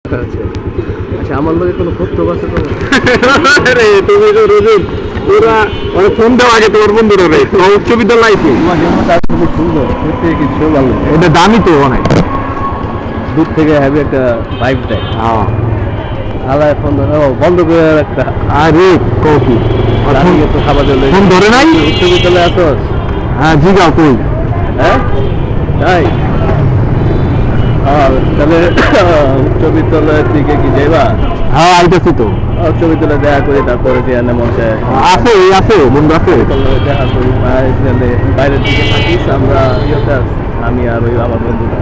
আচ্ছা আমার লোকে কোনো ক্ষোভ আছে তো আরে তুমি তো রোজ পুরা মানে ফোন দেওয়া আগে তোমার বন্ধুরা রে তোমার উচ্চ বিদ্যালয় কি খুব সুন্দর সত্যি কিছু ভালো এটা দামি তো অনেক দূর থেকে হ্যাভি একটা বাইক দেয় আলা ফোন বন্ধ করে একটা আরে কফি দাঁড়িয়ে তো খাবার জন্য ফোন ধরে নাই উচ্চ বিদ্যালয়ে আসোস হ্যাঁ জিগাও তুই হ্যাঁ তাই তাহলে উচ্চ বিদ্যালয়ের দিকে কি যাইবা হ্যাঁ আইতেছি তো উচ্চ বিদ্যালয়ে দেখা করি তারপরে যে এনে মন চায় আছে বন্ধু আছে দেখা করি বাইরের দিকে থাকিস আমরা ইয়েতে আছি আমি আর ওই আমার বন্ধুরা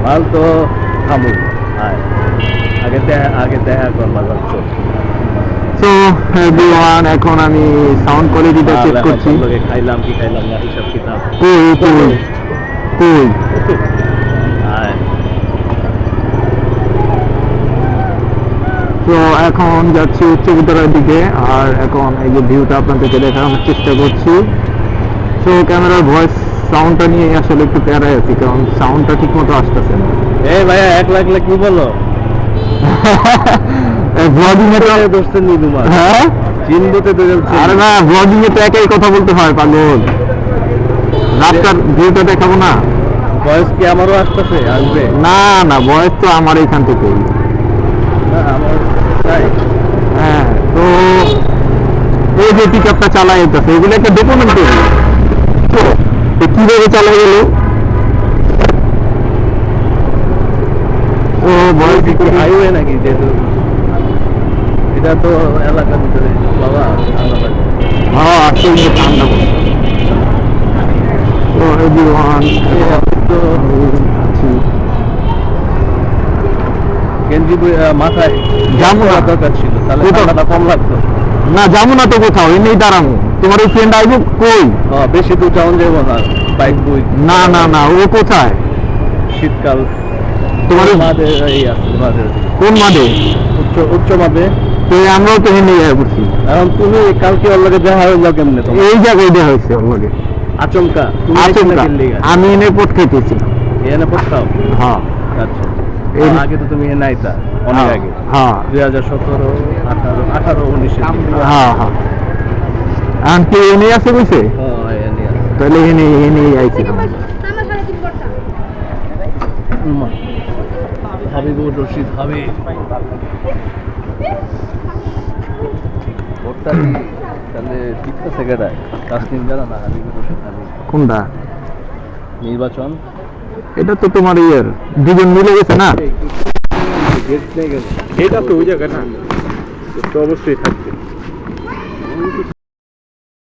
মাল তো থামু আগে দেখা করবা যাচ্ছ সো এভরিওয়ান এখন আমি সাউন্ড কোয়ালিটিটা চেক করছি খাইলাম কি খাইলাম না হিসাব কিতাব কই তো এখন যাচ্ছি উচ্চ বিদ্যালয়ের দিকে আর এখন এই যে ভিউটা আপনাদেরকে দেখানোর চেষ্টা করছি তো ক্যামেরার ভয়েস সাউন্ডটা নিয়ে আসলে একটু প্যারায় আছি কারণ সাউন্ডটা ঠিক মতো আসতেছে না এই ভাইয়া 1 লাখ কি বলো ব্লগিং এ তো দোস্ত নি তোমার হ্যাঁ চিনবতে তো আরে না ব্লগিং এ তো একই কথা বলতে হয় পাগল রাস্তার ভিউটা দেখাবো না ভয়েস কি আমারও আসতেছে আসবে না ভয়েস তো আমার এইখান থেকেই আমার তাই হ্যাঁ তো এই যে পিকআপটা চালাই যেতেছে এগুলো একটা ডকুমেন্ট করি তো কিভাবে চালাই গেল ও ভয়েস হাইওয়ে নাকি যেহেতু এটা তো এলাকার ভিতরে বাবা হ্যাঁ আসলে ঠান্ডা পড়ছে তো এভরিওয়ান তো গেঞ্জি মাথায় যাবো না দরকার ছিল তাহলে ঠান্ডাটা কম লাগতো না যাবো না তো কোথাও এমনি দাঁড়াবো তোমার ওই ফ্রেন্ড আইবো কই বেশি দূর যাওয়া যাবো না বাইক বই না ও কোথায় শীতকাল তোমার মাঝে এই আছে মাঝে কোন মাঠে উচ্চ মাঝে তো আমরাও তো এমনি করছি এখন তুমি কালকে ওর লগে দেখা হইলো কেমনে তোমার এই জায়গায় দেওয়া হয়েছে আমাকে আচমকা তুমি আমি এনে পট খাইতেছি এনে পড়তাম হ্যাঁ আচ্ছা এর আগে তো তুমি এনে আইতা অনেক আগে হ্যাঁ 2017 18 19 হ্যাঁ আন্টি এনে আছে কইছে এনে তাহলে এনে আইছিলাম হাবিবুর রশিদ হাবিব ভোটটা তাহলে টিকতে সেকেন্ডায় তাসনিম জানা না হাবিবুর রশিদ হাবিব কোনটা নির্বাচন এটা তো তোমার ইয়ের দুজন মিলে গেছে না এটা তো ওই জায়গা না তো অবশ্যই থাকবে